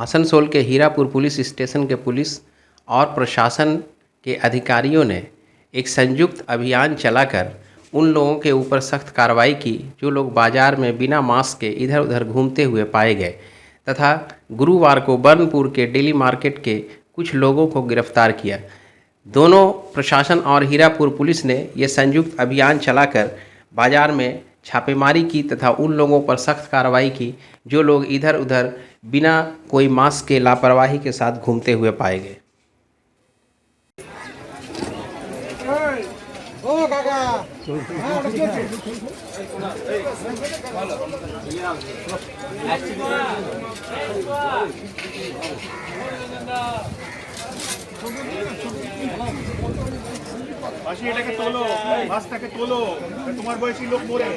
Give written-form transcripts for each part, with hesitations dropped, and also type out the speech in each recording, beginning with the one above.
आसनसोल के Hirapur police station के police और प्रशासन के अधिकारियों ने एक संयुक्त अभियान चलाकर उन लोगों के ऊपर सख्त कार्रवाई की जो लोग बाजार में बिना मास्क के इधर उधर घूमते हुए पाए गए तथा गुरुवार को बर्नपुर के डेली मार्केट के कुछ लोगों को गिरफ्तार किया। दोनों प्रशासन और हीरापुर पुलिस ने यह संयुक्त अभियान चलाकर बाजार में छापेमारी की तथा उन लोगों पर सख्त कार्रवाई की जो लोग इधर उधर बिना कोई मास्क के लापरवाही के साथ घूमते हुए पाए गए। এটাকে তোলো, বাসটাকে তোলো, তোমার বয়সী লোক মরে।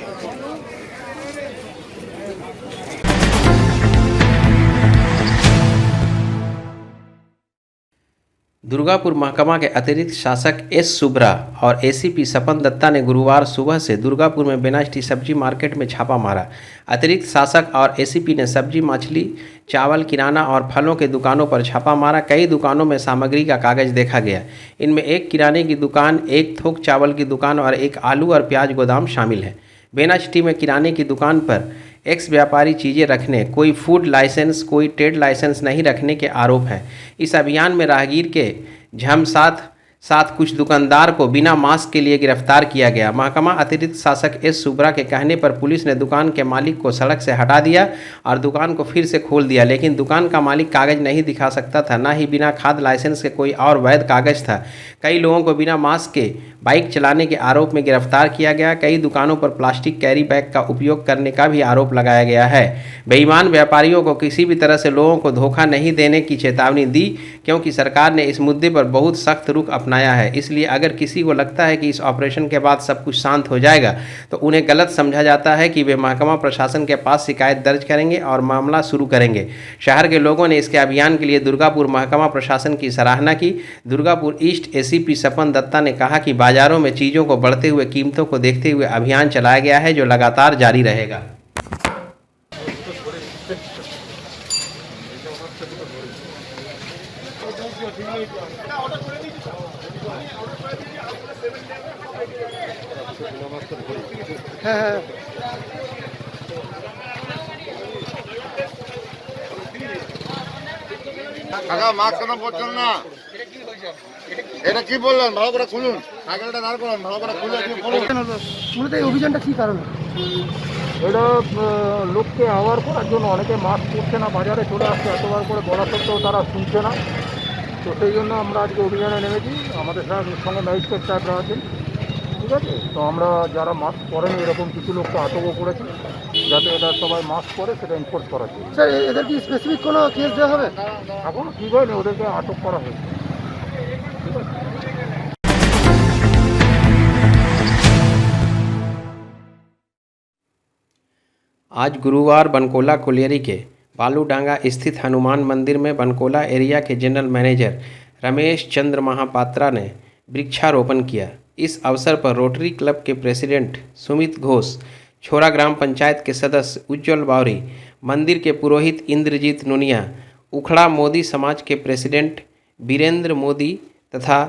दुर्गापुर महकमा के अतिरिक्त शासक एस सुब्रा और एसीपी सपन दत्ता ने गुरुवार सुबह से दुर्गापुर में बेनास्टी सब्जी मार्केट में छापा मारा। अतिरिक्त शासक और एसीपी ने सब्जी, मछली, चावल, किराना और फलों के दुकानों पर छापा मारा। कई दुकानों में सामग्री का कागज देखा गया। इनमें एक किराने की दुकान, एक थोक चावल की दुकान और एक आलू और प्याज गोदाम शामिल है। बेनास्टी में किराने की दुकान पर एक्स व्यापारी चीज़ें रखने, कोई फूड लाइसेंस, कोई ट्रेड लाइसेंस नहीं रखने के आरोप हैं। इस अभियान में राहगीर के साथ कुछ दुकानदार को बिना मास्क के लिए गिरफ्तार किया गया। महकमा अतिरिक्त शासक एस सुब्रा के कहने पर पुलिस ने दुकान के मालिक को सड़क से हटा दिया और दुकान को फिर से खोल दिया, लेकिन दुकान का मालिक कागज नहीं दिखा सकता था, ना ही बिना खाद लाइसेंस के कोई और वैध कागज था। कई लोगों को बिना मास्क के बाइक चलाने के आरोप में गिरफ्तार किया गया। कई दुकानों पर प्लास्टिक कैरी बैग का उपयोग करने का भी आरोप लगाया गया है। बेईमान व्यापारियों को किसी भी तरह से लोगों को धोखा नहीं देने की चेतावनी दी, क्योंकि सरकार ने इस मुद्दे पर बहुत सख्त रुख अपनाया है। इसलिए अगर किसी को लगता है कि इस ऑपरेशन के बाद सब कुछ शांत हो जाएगा तो उन्हें गलत समझा जाता है कि वे महकमा प्रशासन के पास शिकायत दर्ज करेंगे और मामला शुरू करेंगे। शहर के लोगों ने इसके अभियान के लिए दुर्गापुर महकमा प्रशासन की सराहना की। दुर्गापुर ईस्ट एसीपी सपन दत्ता ने कहा कि बाजारों में चीज़ों को बढ़ते हुए कीमतों को देखते हुए अभियान चलाया गया है जो लगातार जारी रहेगा। কাকা মাস্ক কেন পরছেন না? এটা কি বললেন? ভালো করে খুলুন, সাইকেলটা দাঁড় করুন, ভালো করে খুলে মূলত এই অভিযানটা কি কারণে? এটা লোককে আওয়ার করার জন্য, অনেকে মাস্ক পরছে না, বাজারে চলে আসছে, এতবার করে বলা সত্ত্বেও তারা শুনছে না। তো সেই জন্য আমরা আজকে অভিযানে নেমেছি। আমাদের সঙ্গে ম্যাজিস্ট্রেট সাহেবরা আছেন, ঠিক আছে? তো আমরা যারা মাস্ক পরেনি এরকম কিছু লোককে আটকও করেছি, যাতে এরা সবাই মাস্ক পরে সেটা এনফোর্স করা যায়। স্যার, এদের কি স্পেসিফিক কোনো কেস দেওয়া হবে? এখনও ঠিক হয়নি, ওদেরকে আটক করা হয়েছে। ঠিক আছে। आज गुरुवार बनकोला कोलियरी के बालूडांगा स्थित हनुमान मंदिर में बनकोला एरिया के जनरल मैनेजर रमेश चंद्र महापात्रा ने वृक्षारोपण किया। इस अवसर पर रोटरी क्लब के प्रेसिडेंट सुमित घोष, छोरा ग्राम पंचायत के सदस्य उज्जवल बावरी, मंदिर के पुरोहित इंद्रजीत नुनिया, उखड़ा मोदी समाज के प्रेसिडेंट बीरेंद्र मोदी तथा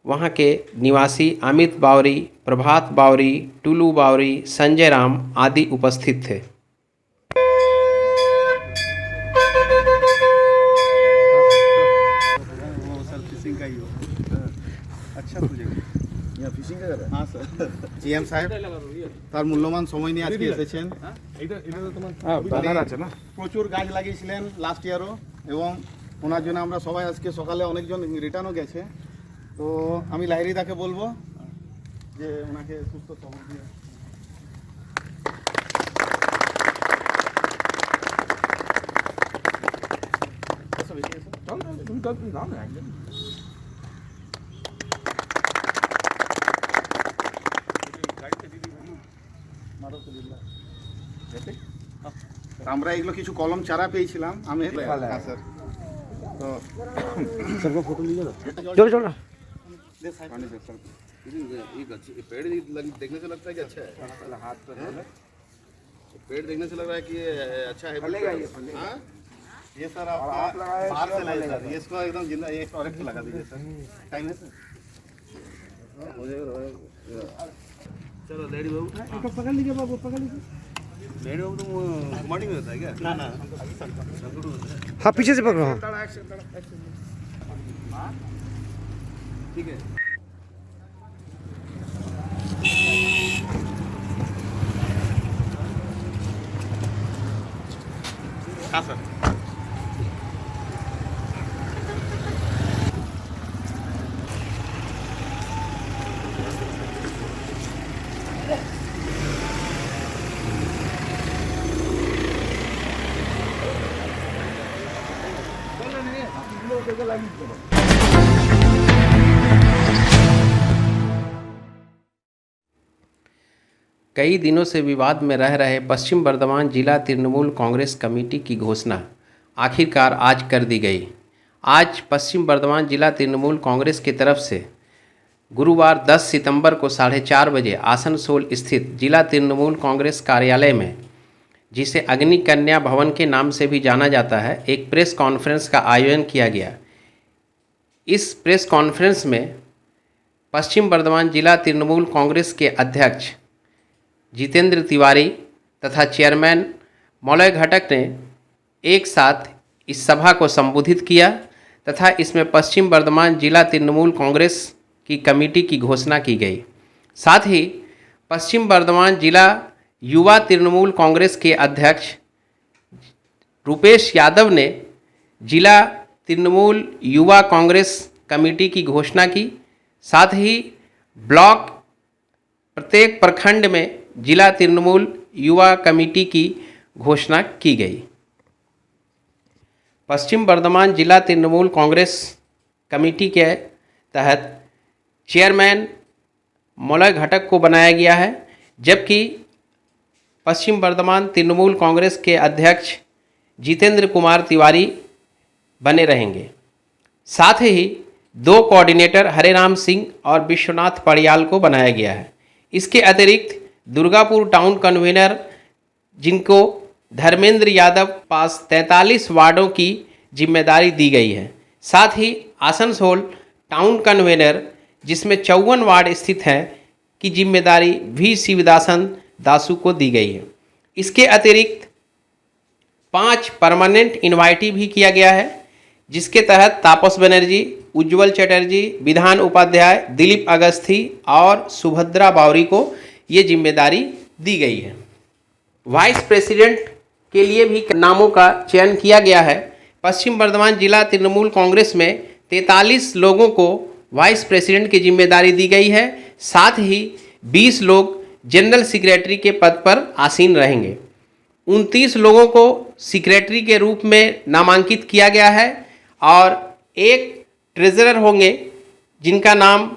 वहां के निवासी अमित बावरी, प्रभात बावरी, टुलू बावरी, संजय राम आदि उपस्थित थे। জিএম সাহেব তার মূল্যবান সময় নিয়ে আজকে এসেছেন। প্রচুর গাছ লাগিয়েছিলেন লাস্ট ইয়ারও, এবং ওনার জন্য আমরা সবাই আজকে সকালে অনেকজন রিটার্নও গেছে। তো আমি লাহিরিদাকে বলবো যে ওনাকে সুস্থ সবল দিয়ে আমরা এগুলো কিছু কলম চারা পেয়েছিলাম আমি। হ্যাঁ স্যার, তো सबको फोटो लीजिए। चलो चलो ये पेड़ देखने से लगता है कि अच्छा है, हाथ पर पेड़ देखने से लग रहा है कि अच्छा है। ये सर और आप आप लगाए बाहर से इसका लाए लगेगा सर, ये इसको एकदम जिंदा ये डायरेक्ट लगा दीजिए सर। टाइम है सर? हो जाएगा। चलो लेडी बाबू पकड़ लीजिए बाबू, पकड़ लीजिए। लेडी बाबू तो कुमारी में होता है क्या? ना ना संकट होता है। हाँ, पीछे से पकड़ो। ठीक है। हाँ सर। कई दिनों से विवाद में रह रहे पश्चिम बर्धमान जिला तृणमूल कांग्रेस कमेटी की घोषणा आखिरकार आज कर दी गई। आज पश्चिम बर्धमान जिला तृणमूल कांग्रेस की तरफ से गुरुवार 10 सितंबर को 4:30 बजे आसनसोल स्थित जिला तृणमूल कांग्रेस कार्यालय में, जिसे अग्नि कन्या भवन के नाम से भी जाना जाता है, एक प्रेस कॉन्फ्रेंस का आयोजन किया गया। इस प्रेस कॉन्फ्रेंस में पश्चिम बर्धमान जिला तृणमूल कांग्रेस के अध्यक्ष जितेंद्र तिवारी तथा चेयरमैन मौलय घटक ने एक साथ इस सभा को संबोधित किया तथा इसमें पश्चिम बर्धमान जिला तृणमूल कांग्रेस की कमेटी की घोषणा की गई। साथ ही पश्चिम बर्धमान जिला युवा तृणमूल कांग्रेस के अध्यक्ष रूपेश यादव ने जिला तृणमूल युवा कांग्रेस कमेटी की घोषणा की। साथ ही ब्लॉक प्रत्येक प्रखंड में जिला तृणमूल युवा कमेटी की घोषणा की गई। पश्चिम बर्धमान जिला तृणमूल कांग्रेस कमेटी के तहत चेयरमैन मौलय घटक को बनाया गया है, जबकि पश्चिम बर्धमान तृणमूल कांग्रेस के अध्यक्ष जितेंद्र कुमार तिवारी बने रहेंगे। साथ ही 2 कोऑर्डिनेटर हरेराम सिंह और विश्वनाथ पड़ियाल को बनाया गया है। इसके अतिरिक्त दुर्गापुर टाउन कन्वीनर, जिनको धर्मेंद्र यादव पास 43 वार्डों की जिम्मेदारी दी गई है। साथ ही आसनसोल टाउन कन्वीनर, जिसमें 54 वार्ड स्थित हैं, की जिम्मेदारी वी शिवदासन दासू को दी गई है। इसके अतिरिक्त 5 परमानेंट इनवाइटी भी किया गया है, जिसके तहत तापस बनर्जी, उज्जवल चटर्जी, विधान उपाध्याय, दिलीप अगस्थी और सुभद्रा बावरी को ये जिम्मेदारी दी गई है। वाइस प्रेसिडेंट के लिए भी नामों का चयन किया गया है। पश्चिम बर्धमान जिला तृणमूल कांग्रेस में 43 लोगों को वाइस प्रेसिडेंट की जिम्मेदारी दी गई है। साथ ही 20 लोग जनरल सेक्रेटरी के पद पर आसीन रहेंगे। 29 लोगों को सेक्रेटरी के रूप में नामांकित किया गया है और एक ट्रेजरर होंगे, जिनका नाम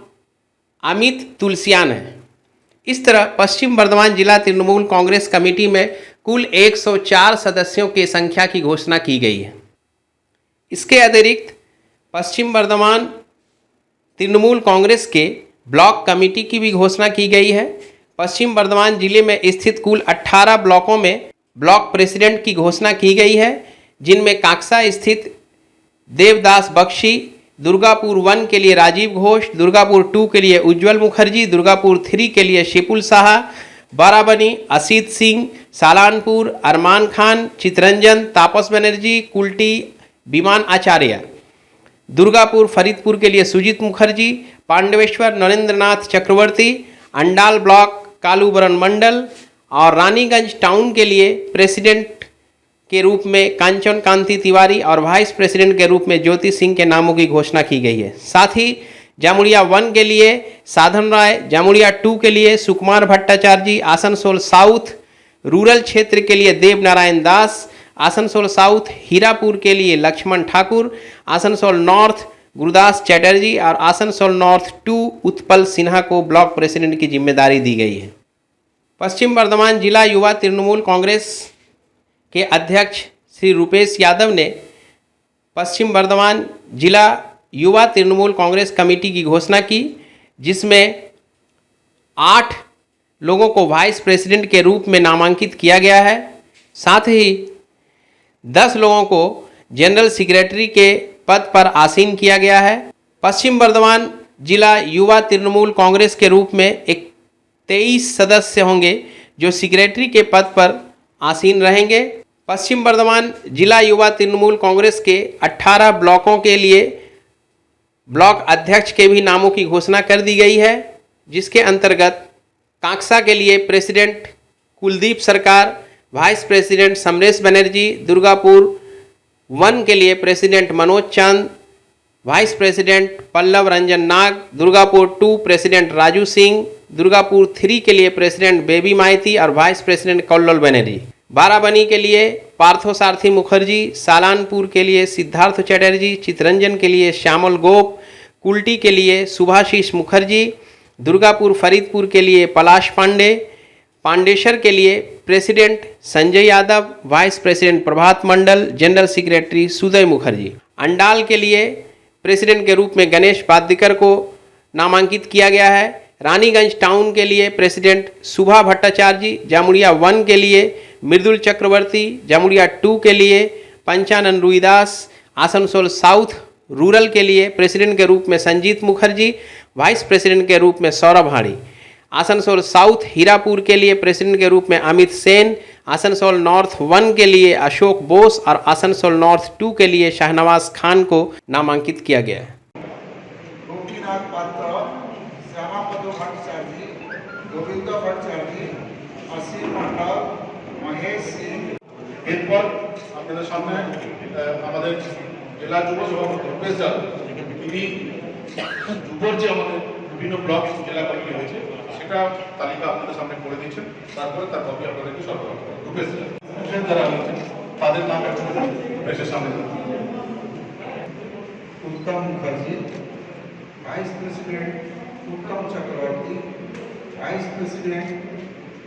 अमित तुलसियान है। इस तरह पश्चिम बर्धमान जिला तृणमूल कांग्रेस कमेटी में कुल 104 सदस्यों की संख्या की घोषणा की गई है। इसके अतिरिक्त पश्चिम बर्धमान तृणमूल कांग्रेस के ब्लॉक कमेटी की भी घोषणा की गई है। पश्चिम बर्धमान जिले में स्थित कुल 18 ब्लॉकों में ब्लॉक प्रेसिडेंट की घोषणा की गई है, जिनमें काक्सा स्थित देवदास बख्शी, दुर्गापुर 1 के लिए राजीव घोष, दुर्गापुर 2 के लिए उज्जवल मुखर्जी, दुर्गापुर 3 के लिए शिपुल साहा, बाराबनी असीत सिंह, सालानपुर अरमान खान, चितरंजन, तापस बनर्जी, कुल्टी विमान आचार्य, दुर्गापुर फरीदपुर के लिए सुजीत मुखर्जी, पांडवेश्वर नरेंद्रनाथ चक्रवर्ती, अंडाल ब्लॉक कालूबरन मंडल और रानीगंज टाउन के लिए प्रेसिडेंट के रूप में कांचन कांति तिवारी और वाइस प्रेसिडेंट के रूप में ज्योति सिंह के नामों की घोषणा की गई है। साथ ही जामुड़िया 1 के लिए साधन राय, जामुड़िया 2 के लिए सुकुमार भट्टाचार्य जी, आसनसोल साउथ रूरल क्षेत्र के लिए देव नारायण दास, आसनसोल साउथ हीरापुर के लिए लक्ष्मण ठाकुर, आसनसोल नॉर्थ गुरुदास चैटर्जी और आसनसोल नॉर्थ 2 उत्पल सिन्हा को ब्लॉक प्रेसिडेंट की जिम्मेदारी दी गई है। पश्चिम बर्धमान जिला युवा तृणमूल कांग्रेस के अध्यक्ष श्री रूपेश यादव ने पश्चिम बर्धमान जिला युवा तृणमूल कांग्रेस कमेटी की घोषणा की, जिसमें 8 लोगों को वाइस प्रेसिडेंट के रूप में नामांकित किया गया है। साथ ही 10 लोगों को जनरल सेक्रेटरी के पद पर आसीन किया गया है। पश्चिम बर्धमान जिला युवा तृणमूल कांग्रेस के रूप में 23 सदस्य होंगे जो सेक्रेटरी के पद पर आसीन रहेंगे। पश्चिम बर्धमान जिला युवा तृणमूल कांग्रेस के 18 ब्लॉकों के लिए ब्लॉक अध्यक्ष के भी नामों की घोषणा कर दी गई है, जिसके अंतर्गत कांकसा के लिए प्रेसिडेंट कुलदीप सरकार, वाइस प्रेसिडेंट समरेश बनर्जी, दुर्गापुर 1 के लिए प्रेसिडेंट मनोज चंद, वाइस प्रेसिडेंट पल्लव रंजन नाग, दुर्गापुर 2 प्रेसिडेंट राजू सिंह, दुर्गापुर 3 के लिए प्रेसिडेंट बेबी माइती और वाइस प्रेसिडेंट कल्लोल बनर्जी। बाराबनी के लिए पार्थोसारथी मुखर्जी, सालानपुर के लिए सिद्धार्थ चटर्जी, चितरंजन के लिए श्यामल गोप, कुल्टी के लिए सुभाशीष मुखर्जी, दुर्गापुर फरीदपुर के लिए पलाश पांडे, पांडेसर के लिए president Sanjay Yadav, vice president Prabhat Mandal, general secretary Suday Mukherjee. Andal के लिए प्रेसिडेंट के रूप में गणेश वाद्यकर को नामांकित किया गया है। रानीगंज टाउन के लिए प्रेसिडेंट सुभा भट्टाचार्य, जामुड़िया 1 के लिए मृदुल चक्रवर्ती, जामुड़िया 2 के लिए पंचानन रुईदास, आसनसोल साउथ रूरल के लिए प्रेसिडेंट के रूप में संजीत मुखर्जी, वाइस प्रेसिडेंट के रूप में सौरभ हाड़ी। आसनसोल साउथ हीरापुर के लिए प्रेसिडेंट के रूप में अमित सेन, आसनसोल नॉर्थ 1 के लिए अशोक बोस और आसनसोल नॉर्थ 2 के लिए शाहनवाज खान को नामांकित किया गया है। गोपीनाथ पात्र, श्यामापद भट्टाचार्य, गोविंद भट्टाचार्य, असीम मंडल, महेश सिंह। এরপর আপনাদের সামনে আমাদের জেলা যুব সভাপতি রূপেশ যাদব, তিনি যুবর যে আমাদের বিভিন্ন ব্লক জেলা কমিটি হয়েছে সেটা তালিকা আপনাদের সামনে করে দিচ্ছেন, তারপরে তার কপি আপনাদেরকে সরবরাহ করবেন। রূপেশ যারা রয়েছে তাদের নাম এখন রূপেশের সামনে उत्तम मुखर्जी, वाइस प्रेसिडेंट उत्तम चक्रवर्ती, वाइस प्रेसिडेंट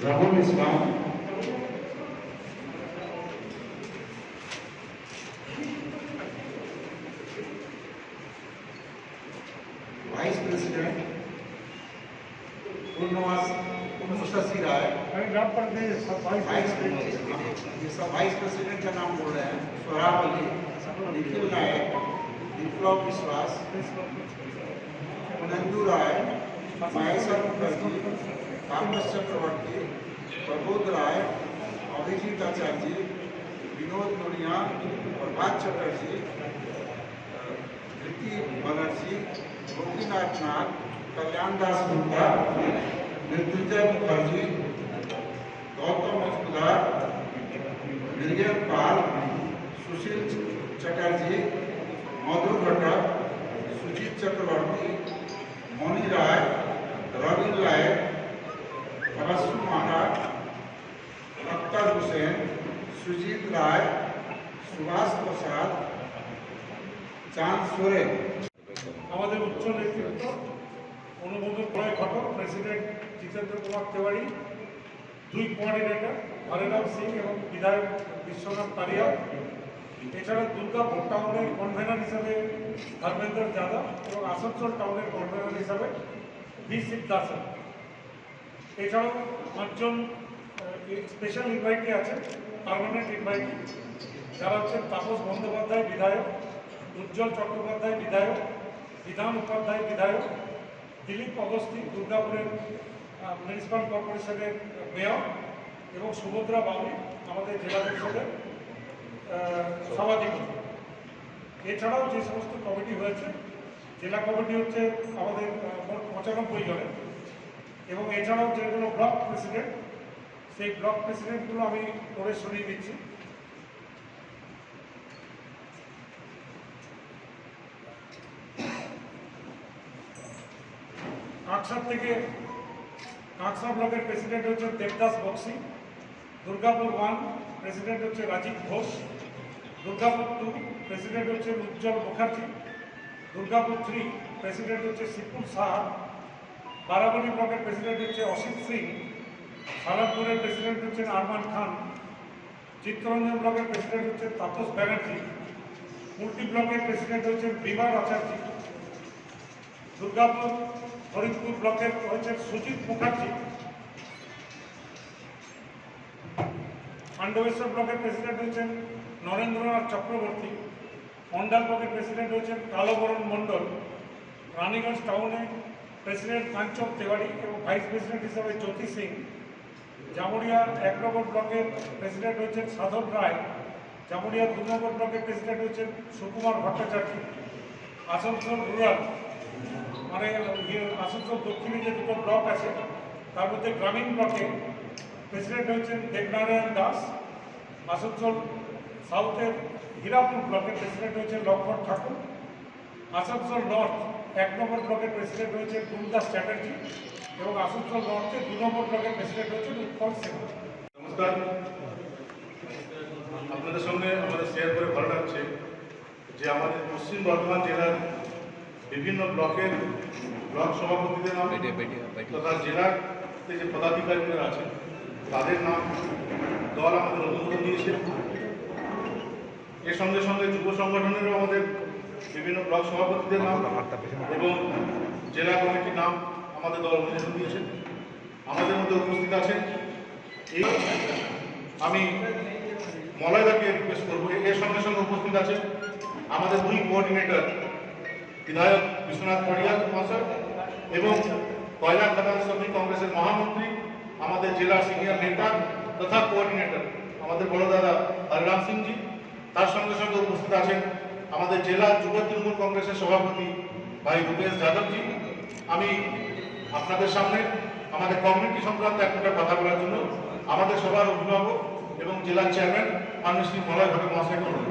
राहुल इस्लाम, वाइस प्रेसिडेंट पूर्णमासी राय, ये सब वाइस प्रेसिडेंट का नाम बोल रहे हैं। सोहराब अली, निखिल नायक, विप्लव विश्वास, नंदू राय, महेश्वर मुखर्जी, तापस चक्रवर्ती, प्रबोध राय, अभिजीत आचार्य, विनोद नोनिया, प्रभात चटर्जी, ऋति बनर्जी, गोपीनाथ नाग, कल्याण दास गुप्ता, मृत्युंजय मुखर्जी, गौतम मजूमदार, निर्जन पाल, सुशील चटर्जी, मधु घटक, सुजीत चक्रवर्ती, मोनी राय, रविंद्र राय, रसू महाराज, अख्तर हुसैन, सुजीत राय, सुभाष प्रसाद, चांद सोरेन। আমাদের উচ্চ নেতৃত্ব অনুমোদন প্রয় ঘটক প্রেসিডেন্ট জিতেন্দ্র কুমার তেওয়ারি, 2 কোঅর্ডিনেটর হরেরাম সিং এবং বিধায়ক বিশ্বনাথ পারিয়া। এছাড়া দুর্গাপুর টাউনের কনভেনার হিসাবে ধর্মেন্দ্র যাদব এবং আসানসোল টাউনের কনভেনার হিসাবে ভি সিদ্ধাসন। এছাড়াও 5 জন স্পেশাল ইনভাইটি আছে, পার্মানেন্ট ইনভাইটি, যারা হচ্ছেন তাপস বন্দ্যোপাধ্যায় বিধায়ক, উজ্জ্বল চট্টোপাধ্যায় বিধায়ক, বিধান উপাধ্যায় বিধায়ক, দিলীপ অগস্তি দুর্গাপুরের মিউনিসিপ্যাল কর্পোরেশনের মেয়র এবং সুভদ্রা বাউরি আমাদের জেলা পরিষদের সভাধিপতি। এছাড়াও যে সমস্ত কমিটি হয়েছে, জেলা কমিটি হচ্ছে আমাদের মোট 95 জনের, এবং এছাড়াও যেগুলো ব্লক প্রেসিডেন্ট, সেই ব্লক প্রেসিডেন্টগুলো আমি পড়ে শুনিয়ে দিচ্ছি। কাঁকসা থেকে কাঁকসা ব্লকের প্রেসিডেন্ট হচ্ছে দেবদাস বক্সি, দুর্গাপুর 1 প্রেসিডেন্ট হচ্ছে রাজীব ঘোষ, দুর্গাপুর 2 প্রেসিডেন্ট হচ্ছে উজ্জ্বল মুখার্জি, দুর্গাপুর 3 প্রেসিডেন্ট হচ্ছে শিবপুর সাহা, বারাবণী ব্লকের প্রেসিডেন্ট হচ্ছে অসিত সিং, সালানপুরের প্রেসিডেন্ট হচ্ছেন আরমান খান, চিত্তরঞ্জন ব্লকের প্রেসিডেন্ট হচ্ছে তাপস ব্যানার্জি, কুলটি ব্লকের প্রেসিডেন্ট হচ্ছেন বিমান আচার্য, দুর্গাপুর ফরিদপুর ব্লকের হচ্ছেন সুজিত মুখার্জি, পাণ্ডবেশ্বর ব্লকের প্রেসিডেন্ট হচ্ছেন নরেন্দ্রনাথ চক্রবর্তী, অন্ডাল ব্লকের প্রেসিডেন্ট হয়েছেন কালোবরণ মণ্ডল, রানীগঞ্জ টাউনে প্রেসিডেন্ট কাঞ্চন তেওয়ারি এবং ভাইস প্রেসিডেন্ট হিসাবে জ্যোতি সিং, জামুরিয়া 1 নম্বর ব্লকের প্রেসিডেন্ট হচ্ছেন সাধন রায়, জামুরিয়া 2 নম্বর ব্লকের প্রেসিডেন্ট হচ্ছেন সুকুমার ভট্টাচার্য। আসানসোল রুরাল মানে আসানসোল দক্ষিণে যে দুটো ব্লক আছে তার মধ্যে গ্রামীণ ব্লকে প্রেসিডেন্ট হচ্ছেন দেবনারায়ণ দাস। আসানসোল সাউথের হীরাপুর ব্লকের প্রেসিডেন্ট হচ্ছেন লক্ষ্মণ ঠাকুর। আসানসোল নর্থ 1 নম্বর ব্লকের প্রেসিডেন্ট হচ্ছেন গুরুদাস চ্যাটার্জি এবং আসানসোল নর্থে 2 নম্বর ব্লকের প্রেসিডেন্ট হচ্ছেন উৎপল সিং। নমস্কার, আপনাদের সঙ্গে আমাদের শেয়ার করে ভালো লাগছে যে আমাদের পশ্চিম বর্ধমান জেলার বিভিন্ন ব্লকের ব্লক সভাপতিদের নাম তথা জেলাতে যে পদাধিকারীরা আছেন তাদের নাম দল আমাদের অনুমোদন দিয়েছে। এর সঙ্গে সঙ্গে যুব সংগঠনেরও আমাদের বিভিন্ন ব্লক সভাপতিদের নাম এবং জেলা কমিটির নাম আমাদের দল অনুমোদন দিয়েছে। আমাদের মধ্যে উপস্থিত আছেন এই আমি মলয়দাকে রিকোয়েস্ট করবো। এর সঙ্গে সঙ্গে উপস্থিত আছে আমাদের 2 কোঅর্ডিনেটর বিধায়ক বিশ্বনাথ পড়িয়া মহাশয় এবং কয়লা খাদান শ্রমিক কংগ্রেসের মহামন্ত্রী, আমাদের জেলার সিনিয়র নেতা তথা কোঅর্ডিনেটর আমাদের বড় দাদা হরিরাম সিংজি। তার সঙ্গে সঙ্গে উপস্থিত আছেন আমাদের জেলা যুব তৃণমূল কংগ্রেসের সভাপতি ভাই ভূপেশ যাদবজি। আমি আপনাদের সামনে আমাদের কমিউনিটি সংক্রান্ত একটা কথা বলার জন্য আমাদের সবার অভিভাবক এবং জেলার চেয়ারম্যান মাননীয় শ্রী মলয় ঘটক মহাশয়কে অনুরোধ